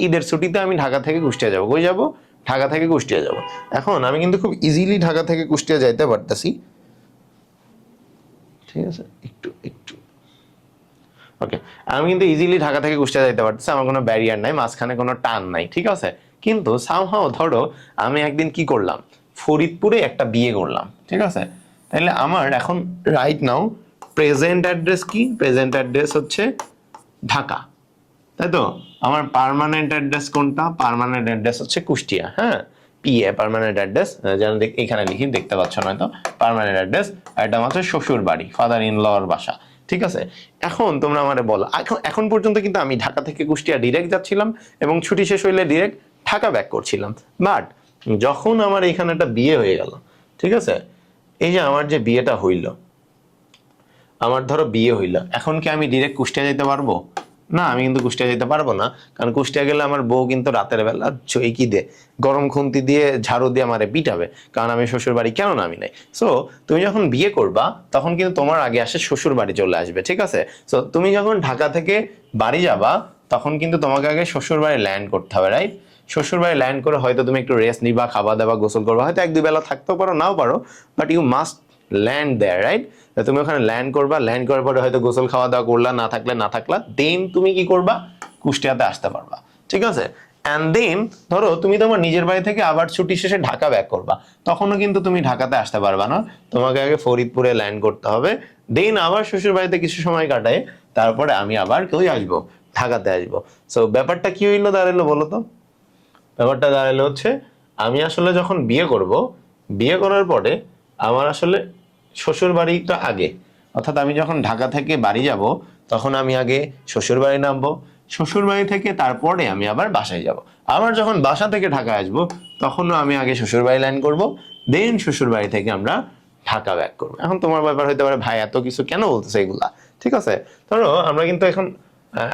ঈদের ছুটিতে আমি ঢাকা থেকে কুষ্টিয়া যাব। কই যাব? ঢাকা থেকে কুষ্টিয়া যাব। এখন আমি কিন্তু খুব ইজিলি ঢাকা থেকে কুষ্টিয়া যাইতে পারতেছি। ঠিক আছে, একটু একটু ওকে, আমি কিন্তু ইজিলি ঢাকা থেকে কুষ্টিয়া যাইতে পারতেছি, আমার কোনো ব্যারিয়ার নাই, মাঝখানে কোনো টান নাই। ঠিক আছে, কিন্তু সামহাও ধরো আমি একদিন কি করলাম, ফরিদপুরে একটা বিয়ে করলাম। ঠিক আছে, তাহলে আমার এখন রাইট নাও প্রেজেন্ট অ্যাড্রেস কি? প্রেজেন্ট অ্যাড্রেস হচ্ছে ঢাকা, তাই তো? আমার পার্মানেন্ট অ্যাড্রেস কোনটা? পার্মানেন্ট অ্যাড্রেস হচ্ছে কুষ্টিয়া। হ্যাঁ, পিএ পার্মানেন্ট অ্যাড্রেস, যেন এখানে লিখি, দেখতে পাচ্ছ নয়তো। পার্মানেন্ট অ্যাড্রেস, এটা হচ্ছে শ্বশুর বাড়ি, ফাদার ইন লর বাসা। ঠিক আছে, এখন তোমরা আমারে বলো, এখন পর্যন্ত কিন্তু আমি ঢাকা থেকে কুষ্টিয়া ডিরেক্ট যাচ্ছিলাম এবং ছুটি শেষ হইলে ডিরেক্ট ঢাকা ব্যাক করছিলাম। বাট যখন আমার এখানে একটা বিয়ে হয়ে গেল, ঠিক আছে, এই যে আমার যে বিয়েটা হইল, আমার ধরো বিয়ে হইল, এখন কি আমি ডিরেক্ট কুষ্টিয়া যেতে পারবো? না, আমি কিন্তু কুষ্টিয়া যেতে পারবো না, কারণ কুষ্টিয়া গেলে আমার বউ কিন্তু রাতের বেলা কি দিয়ে, গরম খুন্তি দিয়ে ঝাড়ু দিয়ে আমারে পিটাবে, কারণ আমি শ্বশুর বাড়ি কেন নামি নাই। সো তুমি যখন বিয়ে করবা তখন কিন্তু তোমার আগে আসে শ্বশুর বাড়ি চলে আসবে। ঠিক আছে, সো তুমি যখন ঢাকা থেকে বাড়ি যাবা তখন কিন্তু তোমাকে আগে শ্বশুর বাড়ি ল্যান্ড করতে হবে, রাইট? শ্বশুর বাড়ি ল্যান্ড করে হয়তো তুমি একটু রেস্ট নিবা, খাওয়া দাওয়া, গোসল করবা, হয়তো 1-2 বেলা থাকতেও পারো, নাও পারো, but you must land there, right? তুমি ওখানে ল্যান্ড করবা, ল্যান্ড করার পরে হয়তো গোসল খাওয়া দাওয়া করলা, না থাকলা, দেন তুমি কি করবা? কুষ্টিয়াতে আসতে পারবা। ঠিক আছে, অ্যান্ড দেন ধরো তুমি তোমার নিজের বাড়ি থেকে আবার ছুটি শেষে ঢাকা ব্যাক করবা, তখনও কিন্তু তুমি ঢাকাতে আসতে পারবা না, তোমাকে আগে ফরিদপুরে ল্যান্ড করতে হবে, দেন আবার শ্বশুর বাড়িতে কিছু সময় কাটায়, তারপরে আমি আবার কই আসবো? ঢাকাতে আসবো। সো ব্যাপারটা কি হইলো দাঁড়ালো বলো তো? ব্যাপারটা দাঁড়ালো হচ্ছে আমি আসলে যখন বিয়ে করব, বিয়ে করার পরে আমার আসলে শ্বশুর বাড়িটা আগে, অর্থাৎ আমি যখন ঢাকা থেকে বাড়ি যাব তখন আমি আগে শ্বশুর বাড়ি নামবো, শ্বশুর বাড়ি থেকে তারপরে আমি আবার বাসায় যাব, আবার যখন বাসা থেকে ঢাকা আসবো তখনও আমি আগে শ্বশুর বাড়ি ল্যান্ড করবো, দেন শ্বশুর বাড়ি থেকে আমরা ঢাকা ব্যাক করবো। এখন তোমার ব্যাপার হইতে পারে, ভাই এত কিছু কেন বলতেছে এগুলা? ঠিক আছে, ধরো আমরা কিন্তু এখন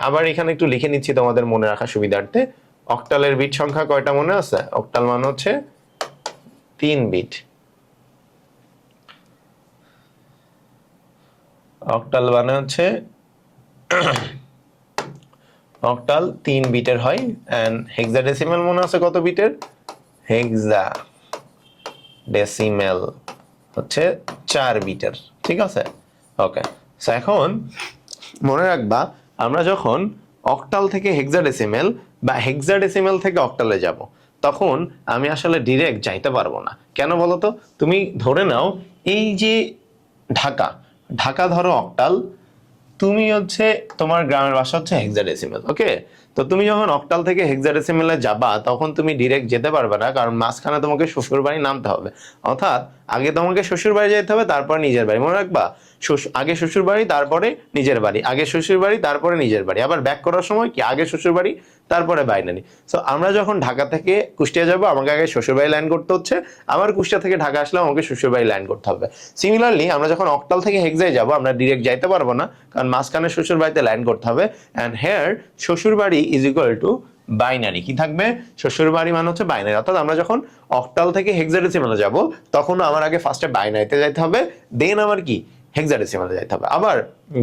আবার এখানে একটু লিখে নিচ্ছি তোমাদের মনে রাখার সুবিধার্থে। অক্টালের বিট সংখ্যা কয়টা মনে আছে? অক্টাল মানে হচ্ছে 3 বিট। অক্টাল মানে হচ্ছে অক্টাল 3 বিটের হয়, এন্ড হেক্সাডেসিমাল মনে আছে কত বিটের? হেক্সাডেসিমাল হচ্ছে 4 বিটের। ঠিক আছে, ওকে। সো এখন মনে রাখবা, আমরা যখন অক্টাল থেকে হেক্সাডেসিমাল বা হেক্সাডেসিমাল থেকে অক্টালে যাব, তখন আমি আসলে ডিরেক্ট যাইতে পারবো না। কেন বলো তো? তুমি ধরে নাও এই যে ঢাকা, ঢাকা ধরো অক্টাল, তুমি হচ্ছে তোমার গ্রামের ভাষা হচ্ছে হেক্সাডেসিমাল, ওকে? তো তুমি যখন অক্টাল থেকে হেক্সাডেসিমালে যাবা তখন তুমি ডিরেক্ট যেতে পারবে না, কারণ মাঝখানে তোমাকে শ্বশুর বাড়ি নামতে হবে, অর্থাৎ আগে তোমাকে শ্বশুর বাড়ি যেতে হবে, তারপর নিজের বাড়ি। মনে রাখবা, আগে শ্বশুর বাড়ি তারপরে নিজের বাড়ি, আগে শ্বশুর বাড়ি তারপরে নিজের বাড়ি। আবার ব্যাক করার সময় কি, আগে শ্বশুর বাড়ি তারপরে বাইনারি। সো আমরা যখন ঢাকা থেকে কুষ্টিয়া যাব, আমাকে আগে শ্বশুর বাড়ি ল্যান্ড করতে হচ্ছে, আবার কুষ্টিয়া থেকে ঢাকা আসলে আমাকে শ্বশুর বাড়ি ল্যান্ড করতে হবে। সিমিলারলি আমরা যখন অক্টাল থেকে হেক্সায় যাব, আমরা ডিরেক্ট যাইতে পারবো না, কারণ মাঝখানে শ্বশুর বাড়িতে ল্যান্ড করতে হবে। অ্যান্ড হেয়ার শ্বশুর বাড়ি ইজ ইকুয়াল টু বাইনারি। কি থাকবে? শ্বশুর বাড়ি মানে হচ্ছে বাইনারি, অর্থাৎ আমরা যখন অক্টাল থেকে হেক্সাডেসিমালে যাব তখন আমার আগে ফার্স্টে বাইনারিতে যাইতে হবে, দেন আমার কি হেক্সাডেসিমালে যাইতে হবে। আবার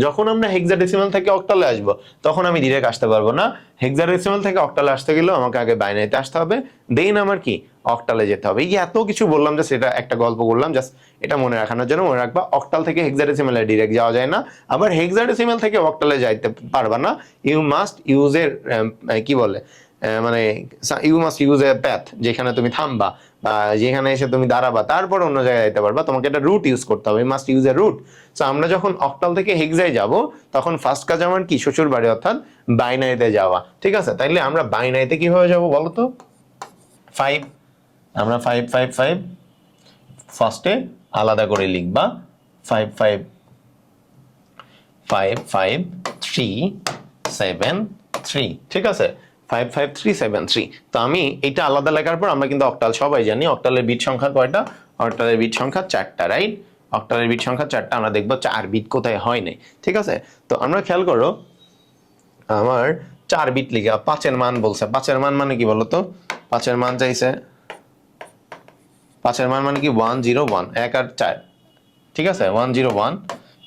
যখন আমরা হেক্সাডেসিমাল থেকে অক্টালে আসবো তখন আমি ডিরেক্ট আসতে পারবো না, হেক্সাডেসিমাল থেকে অক্টালে আসতে গেলেও আমাকে আগে বাইনারিতে আসতে হবে, দেন আমার কি অক্টালে যেতে হবে। এই এত কিছু বললাম, জাস্ট এটা একটা গল্প করলাম, জাস্ট এটা মনে রাখানোর জন্য। মনে রাখবা, অক্টাল থেকে হেক্সাডেসিমালে ডিরেক্ট যাওয়া যায় না, আবার হেক্সাডেসিমাল থেকে অক্টালে যাইতে পারবা না, ইউ মাস্ট ইউজ এর কি বলে মানে you must use a path, যেখানে তুমি থামবা বা যেখানে এসে তুমি দাঁড়াবা, তারপর অন্য জায়গায় যেতে পারবা, তোমাকে একটা রুট ইউজ করতে হবে, must use a route. So আমরা যখন অক্টাল থেকে হেক্সায় যাব তখন ফার্স্ট কাজ আমার কি, শ্বশুর বাড়ি অর্থাৎ বাইনারিতে যাওয়া। ঠিক আছে, তাইলে আমরা বাইনারিতে কিভাবে যাব বলো তো? 5, আমরা 5 5 5 ফার্স্টে আলাদা করে লিখবা, 5 5 5 5 3 7 3। ঠিক আছে, 5 5 3 7 3। তো আমি এটা আলাদা লেখার পর আমরা কিন্তু অক্টাল সবাই জানি, অক্টালের বিট সংখ্যা কয়টা? অক্টালের বিট সংখ্যা 4টা, রাইট? অক্টালের বিট সংখ্যা 4টা, আমরা দেখবো 4 বিট কোথায় হয় নাই। ঠিক আছে, তো আমরা খেয়াল করো আমার 4 বিট লিখা 5-এর মান বলছে। 5-এর মান মানে কি বলতো? 5-এর মান চাইছে, 5-এর মান মানে কি 101, 1 আর 4। ঠিক আছে, 101,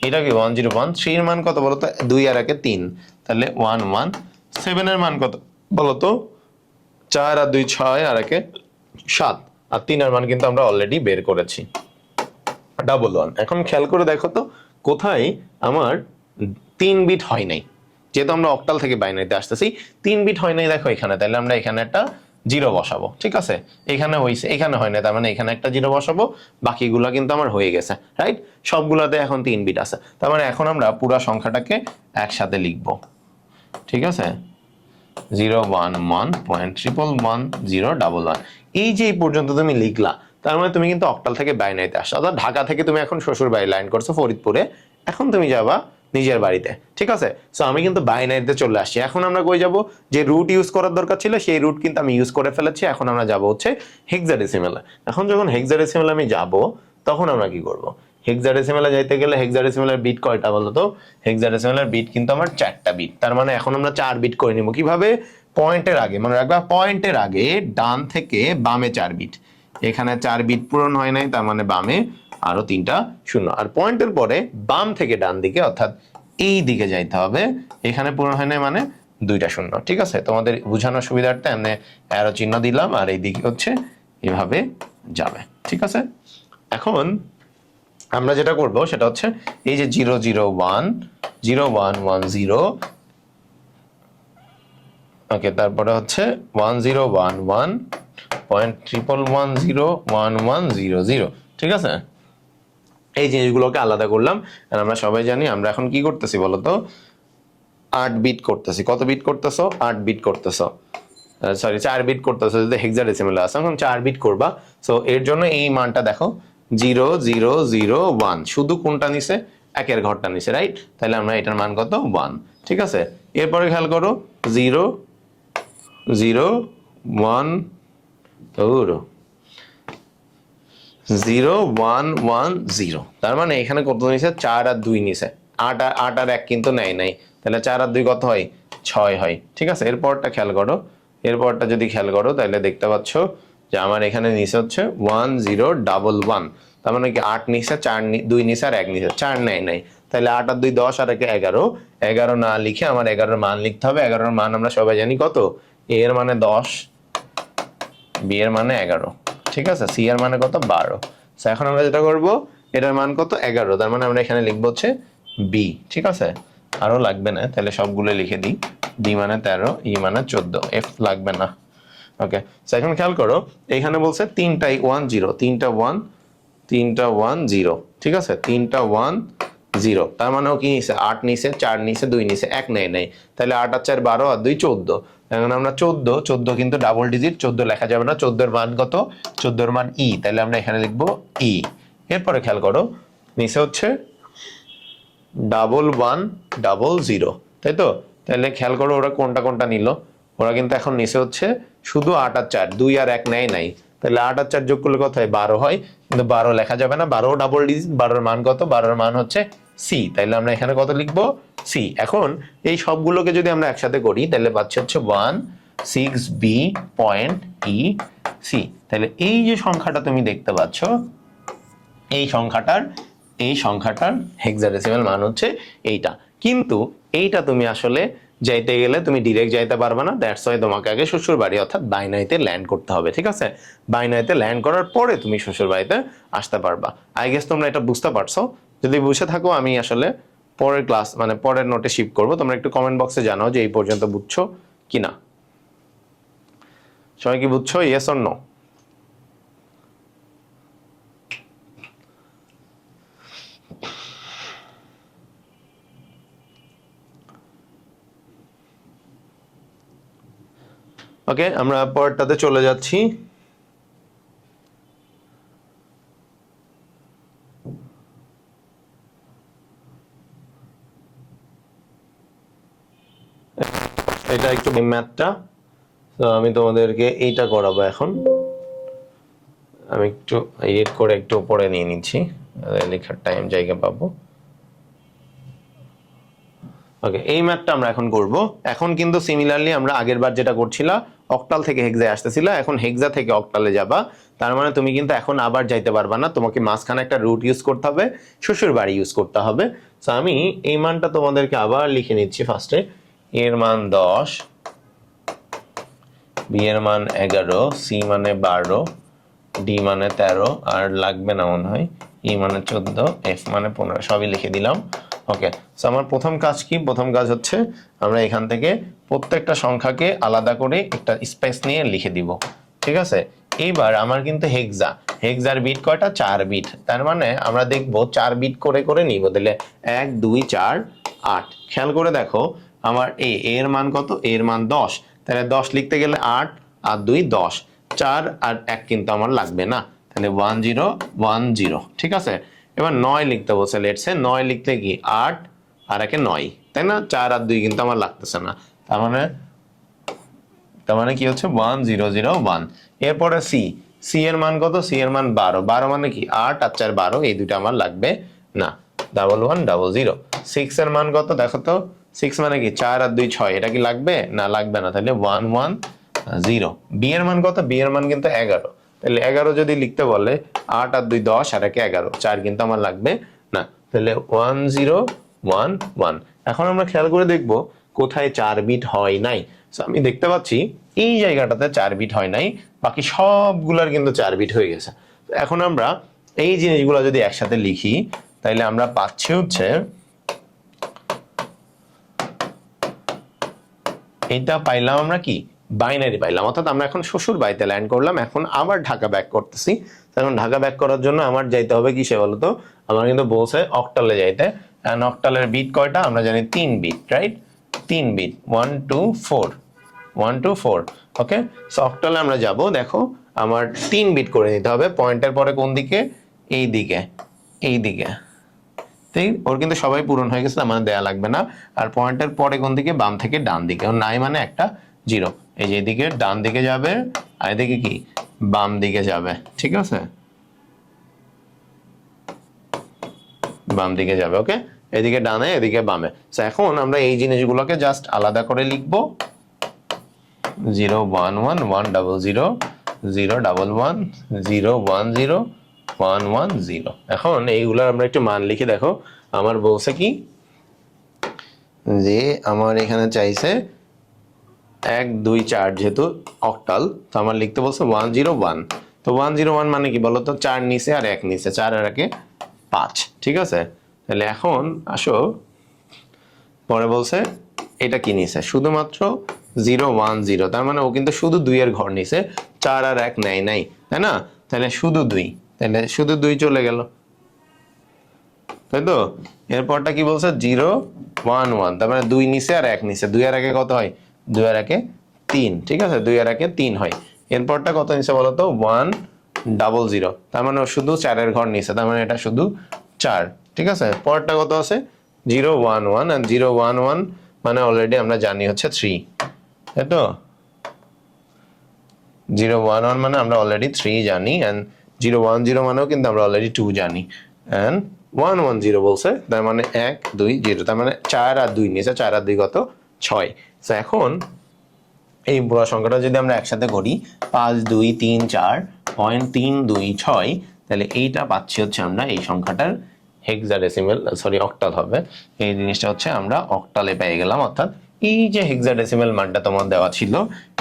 এটা কি 101। 3 এর মান কত বলতো? 2 আর 1 3, তাহলে 11। 7 এর মান কত বলতো? 4 আর 2 6 আর 1 7, আর 3 এর মান কিন্তু আমরা অলরেডি বের করেছি, 11। এখন খেয়াল করে দেখো তো কোথায় আমার 3 বিট হয় নাই। যেহেতু আমরা অক্টাল থেকে বাইনারিতে আসতেছি, 3 বিট হয় নাই দেখো এখানে, তাহলে আমরা এখানে একটা 0 বসাবো। ঠিক আছে, এখানে হইছে, এখানে হয় না, তার মানে এখানে একটা 0 বসাবো। বাকিগুলা কিন্তু আমার হয়ে গেছে, রাইট? সবগুলাতে এখন 3 বিট আছে, তার মানে এখন আমরা পুরো সংখ্যাটাকে একসাথে লিখবো। ঠিক আছে, 011.1111011। এই যে এই পর্যন্ত তুমি লিখলা, তার মানে তুমি কিন্তু অক্টাল থেকে বাইনারিতে আসছো, অর্থাৎ ঢাকা থেকে তুমি এখন শ্বশুর বাড়ি লাইন করছো ফরিদপুরে, এখন তুমি যাবা নিজের বাড়িতে। ঠিক আছে, সো আমি কিন্তু বাইনারিতে চলে আসছি। এখন আমরা কই যাব? যে রুট ইউজ করার দরকার ছিল সেই রুট কিন্তু আমি ইউজ করে ফেলেছি। এখন আমরা যাব হচ্ছে হেক্সাডেসিমালে। এখন যখন হেক্সাডেসিমালে আমি যাব, তখন আমরা কি করব? হেক্সাডেসিমালে যাইতে গেলে হেক্সাডেসিমালের বিট কয়টা বলো তো? হেক্সাডেসিমালের বিট কিন্তু আমার 4টা বিট, তার মানে এখন আমরা 4 বিট করে নিব। কিভাবে? পয়েন্টের আগে, মনে রাখবা পয়েন্টের আগে ডান থেকে বামে 4 বিট। এখানে 4 বিট পূরণ হয় নাই, তার মানে বামে আরো 3টা শূন্য। আর পয়েন্টের পরে বাম থেকে ডান দিকে অর্থাৎ এই দিকে যাইতে হবে, এখানে পূরণ হয় নাই মানে 2টা শূন্য। ঠিক আছে, তোমাদের বোঝানোর সুবিধার্থে এমনি অ্যারো চিহ্ন দিলাম, আর এই দিকে হচ্ছে এভাবে যাবে। ঠিক আছে, এখন আমরা যেটা করব সেটা হচ্ছে এই যে 0010110, ওকে, তারপরে হচ্ছে 1011.11101100। ঠিক আছে, এই জিনিসগুলোকে আলাদা করলাম। আর আমরা সবাই জানি আমরা এখন কি করতেছি বলতো? 8 বিট করতেছি। কত বিট করতেছো? 8 বিট করতেছো, সরি 4 বিট করতেছো। যদি হেক্সাডেসিমালে আছে এখন 4 বিট করবা। সো এর জন্য এই মানটা দেখো 0001, শুধু কোনটা নিছে? একের ঘরটা নিছে, রাইট? তাহলে আমরা এটার মান কত? 1। ঠিক আছে, এরপরে খেয়াল করো 001, 0110, তার মানে এখানে কত নিছে? 4 আর 2 নিছে। 8 আর 1 কিন্তু নেয় নাই, তাহলে 4 আর 2 কত হয়? 6 হয়। ঠিক আছে, এরপরটা খেয়াল করো, এরপরটা যদি খেয়াল করো তাহলে দেখতে পাচ্ছ যে আমার এখানে নিচে হচ্ছে 1011, তার মানে কি 8 নিচে, 4 2 নিচে আর 1 নিচে, 4 নেয় নাই। তাহলে 8 আর 2 10 আর 1 11, 11 না লিখে আমার 11-এর মান লিখতে হবে। 11-এর মান আমরা সবাই জানি কত? a এর মানে 10, b এর মানে 11, ঠিক আছে, c এর মানে কত? 12। সো এখন আমরা যেটা করব, এটার মান কত? 11, তার মানে আমরা এখানে লিখবো হচ্ছে b। ঠিক আছে, আরো লাগবে না, তাহলে সবগুলো লিখে দিই। d মানে 13, e মানে 14, f লাগবে না। ওকে, সো এখন খেয়াল করো এখানে বলছে 3টাই 10, 3টা 1, 3টা 1 0। ঠিক আছে, 3টা 1 0, তার মানে ও কি নিছে? 8 নিছে, 4 নিছে, 2 নিছে, 1 নেয় নাই। তাহলে 8 আর 4 12 আর 2 14। এখন আমরা 14 কিন্তু ডাবল ডিজিট, 14 লেখা যাবে না। 14-এর মান কত? 14-এর মান ই, তাহলে আমরা এখানে লিখবো ই। এরপরে খেয়াল করো নিচে হচ্ছে 1110, তাই তো? তাহলে খেয়াল করো ওরা কোনটা কোনটা নিল। ওরা কিন্তু এখন নিচে হচ্ছে শুধু 8 আর 4, 2 আর 1 নেয় নাই। তাহলে 8 আর 4 যোগ করলে কত হয়? 12 হয়, কিন্তু 12 লেখা যাবে না, 12 ডাবল ডিজিট। 12-এর মান কত? 12-এর মান হচ্ছে সি, তাইলে আমরা এখানে কত লিখবো? সি। এখন এই সবগুলোকে যদি আমরা একসাথে করি তাহলে পাচ্ছি হচ্ছে 16b.e c। তাহলে এই যে সংখ্যাটা তুমি দেখতে পাচ্ছ, এই সংখ্যাটার হেক্সাডেসিমাল মান হচ্ছে এইটা। কিন্তু এইটা তুমি আসলে যাইতে গেলে তুমি ডিরেক্ট যাইতে পারবে না, দ্যাটস ওয়াই তোমাকে আগে শ্বশুর বাড়ি অর্থাৎ বাইনারিতে ল্যান্ড করতে হবে। ঠিক আছে, বাইনারিতে ল্যান্ড করার পরে তুমি শ্বশুর বাড়িতে আসতে পারবা। আই গেস তোমরা এটা বুঝতে পারছো। যদি বুঝে থাকো আমি আসলে পরের ক্লাস মানে পরের নোটে শিফট করবো। তোমরা একটু কমেন্ট বক্সে জানাও যে এই পর্যন্ত বুঝছো কিনা। সবাই কি বুঝছো? Yes or no? ওকে, আমরা পরেরটাতে চলে যাচ্ছি। এটা একটু ম্যাথটা, তো আমি তোমাদেরকে এইটা করাবো এখন। আমি একটু এডিট করে একটু উপরে নিয়ে নিচ্ছি। লেখার টাইম জায়গা পাবো। ওকে, এই ম্যাথটা আমরা এখন করব। এখন কিন্তু সিমিলারলি আমরা আগের বার যেটা করছিলাম অক্টাল থেকে হেক্সায় আসতেছিল, এখন হেক্সা থেকে অক্টালে যাবা। তার মানে তুমি কিন্তু এখন আবার যাইতে পারবা না, তোমাকে মাঝখানে একটা রুট ইউজ করতে হবে, শ্বশুর বাড়ি ইউজ করতে হবে। সো আমি এই মানটা তোমাদেরকে আবার লিখে নিচ্ছি ফার্স্টে। এর মান 10, বি এর মান 11, সি মানে 12, ডি মানে 13, আর লাগবে না মনে হয়, ই মানে 14, এফ মানে 15, সবই লিখে দিলাম। ওকে, সো আমার প্রথম কাজ কি? প্রথম কাজ হচ্ছে আমরা এখান থেকে প্রত্যেকটা সংখ্যাকে আলাদা করে একটা স্পেস নিয়ে লিখে দিব, ঠিক আছে? এইবার আমার কিন্তু হেক্সার বিট কয়টা? 4 বিট। তার মানে আমরা দেখব 4 বিট করে করে নিব, তাহলে 1 2 4 8। খেয়াল করে দেখো আমার এর মান কত? এর মান 10, তাহলে 10 লিখতে গেলে 8 আর 2 10, 4 আর 1 কিন্তু আমার লাগবে না, তাহলে 1 0 1 0, ঠিক আছে? এবার 9 লিখতে বলছে, লেটসে 9 লিখতে কি 8 আর 1 9, তাই না? 4 আর 2 কিন্তু আমার লাগতেছে না, তার মানে কি হচ্ছে 1 0 0 1। এরপরে সি এর মান কত? সি এর মান 12, 12 মানে কি 8 আর 4 12, এই দুটো আমার লাগবে না, 1 1 0 0। 6 এর মান কত দেখো তো? 6 মানে কি 4 আর 2 6, এটা কি লাগবে না? লাগবে না, তাহলে 1 1 0। বি এর মান কত? বি এর মান কিন্তু 11, তাহলে 11 যদি লিখতে বলে 8 আর 2 10 আর 1 11, 4 কিন্তু আমার লাগবে না, তাহলে 1 0 1 1। এখন আমরা খেয়াল করে দেখব কোথায় 4 বিট হয় নাই। সো আমি দেখতে পাচ্ছি এই জায়গাটাতে 4 বিট হয় নাই, বাকি সবগুলার কিন্তু 4 বিট হয়ে গেছে। এখন আমরা এই জিনিসগুলো যদি একসাথে লিখি তাহলে আমরা পাচ্ছি হচ্ছে এটা পাইলাম আমরা কি বাইনারি পাইলাম, অর্থাৎ আমরা এখন শ্বশুর বাড়িতে ল্যান্ড করলাম। এখন আবার ঢাকা ব্যাক করতেছি। এখন ঢাকা ব্যাক করার জন্য আমার যাইতে হবে কিসে বলতো? আমার কিন্তু বলছে অক্টালে যাইতে, এন্ড অক্টালের বিট কয়টা? আমরা জানি 3 বিট, রাইট? 3 বিট 1 2 4, 1 2 4। ওকে, সো অক্টালে আমরা যাব। দেখো আমার 3 বিট করে নিতে হবে। পয়েন্টের পরে কোন দিকে? এই দিকে, এই দিকে। ওর কিন্তু সবাই পূরণ হয়ে গেছে, আমাদের দেয়া লাগবে না। আর পয়েন্টের পরে কোন দিকে? বাম থেকে ডান দিকে। নাই মানে একটা 0, এই যে এদিকে ডান দিকে যাবে আর এদিকে কি বাম দিকে যাবে, ঠিক আছে? বাম দিকে যাবে। ওকে, এদিকে ডানে এদিকে বামে। সো এখন আমরা এই জিনিসগুলোকে জাস্ট আলাদা করে লিখবো। 0 1 1 1 0 0 0 1 1 0 1 0 1 1 0। এখন এইগুলো আমরা একটু মান লিখে দেখো। আমার বলছে কি যে আমার এখানে চাইছে 1 2 4, যেহেতু অক্টাল তো আমার লিখতে বলছে 1 0 1। তো 1 0 1 মানে কি বলতো? 4 নিচে আর 1 নিচে, 4 আর 1 5, ঠিক আছে? তাহলে এখন আসো, পরে বলছে এটা কি নিছে? শুধুমাত্র 0 1 0, তার মানে ও কিন্তু শুধু 2 এর ঘর নিছে, 4 আর 1 নেয় নাই, তাই না? তাহলে শুধু 2, তাহলে শুধু 2 চলে গেল, তাই তো? এরপরটা কি বলছে? 0 1 1, তার মানে 2 নিচে আর 1 নিচে, 2 আর 1 কত হয়? 2 আর 1 3, ঠিক আছে? 2 আর 1 3 হয়। এরপরটা কত নিচে বলতো? 1 0 0, তার মানে শুধু 4 এর ঘর নিচে, তার মানে এটা শুধু 4, ঠিক আছে? পরেরটা কত আছে? 0 1 1, আর 0 1 1 মানে অলরেডি আমরা জানি হচ্ছে 3, তাই তো? 0 1 1 মানে আমরা অলরেডি 3 জানি, এন্ড 0 1 0 মানেও কিন্তু আমরা অলরেডি 2 জানি, এন্ড 1 1 0 বলছে, তার মানে 1 2 0, তার মানে 4 আর 2 নিচে, 4 আর 2 কত? 6। তো এখন এই পুরো সংখ্যাটা যদি আমরা একসাথে করি 5 2 3 4.326, তাহলে এইটা পাচ্ছি হচ্ছে আমরা এই সংখ্যাটার হেক্সাডেসিমাল, সরি অক্টাল হবে। এই জিনিসটা হচ্ছে আমরা অক্টালে পেয়ে গেলাম, অর্থাৎ এই যে হেক্সাডেসিমাল মানটা তোমার দেওয়া ছিল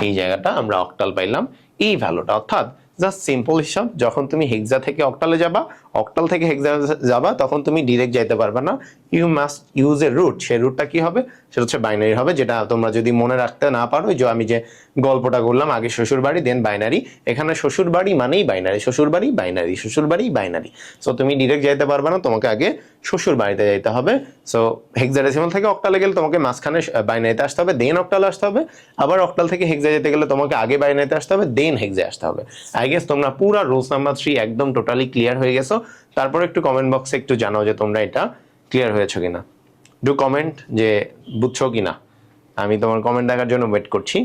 এই জায়গাটা আমরা অক্টাল পাইলাম এই ভ্যালুটা। অর্থাৎ জাস্ট সিম্পল হিসাব, যখন তুমি হেক্সা থেকে অক্টালে যাবা, অক্টাল থেকে হেক্সা যাবা, তখন তুমি ডিরেক্ট যাইতে পারবে না, you must use a route. সেই রুটটা কি হবে? সেটা হচ্ছে বাইনারি হবে, যেটা তোমরা যদি মনে রাখতে না পারো, যে আমি যে গল্পটা করলাম আগে শ্বশুর বাড়ি দেন বাইনারি, এখানে শ্বশুর বাড়ি মানেই বাইনারি, শ্বশুর বাড়ি বাইনারি, শ্বশুর বাড়ি বাইনারি। সো তুমি ডিরেক্ট যাইতে পারবে না, তোমাকে আগে শ্বশুর বাড়িতে যাইতে হবে। সো হেক্সাডেসিমাল থেকে অক্টালে গেলে তোমাকে মাঝখানে বাইনারিতে আসতে হবে, দেন অক্টালে আসতে হবে। আবার অক্টাল থেকে হেক্সা যেতে গেলে তোমাকে আগে বাইনারিতে আসতে হবে, দেন হেক্সা আসতে হবে। আই গেস তোমরা পুরো রুলস নাম্বার 3 একদম টোটালি ক্লিয়ার হয়ে গেছো। তারপর একটু কমেন্ট বক্সে একটু জানাও যে তোমরা এটা ক্লিয়ার হয়েছো কিনা। ডু কমেন্ট যে বুঝছো কিনা, আমি তোমার কমেন্ট দেখার জন্য ওয়েট করছি।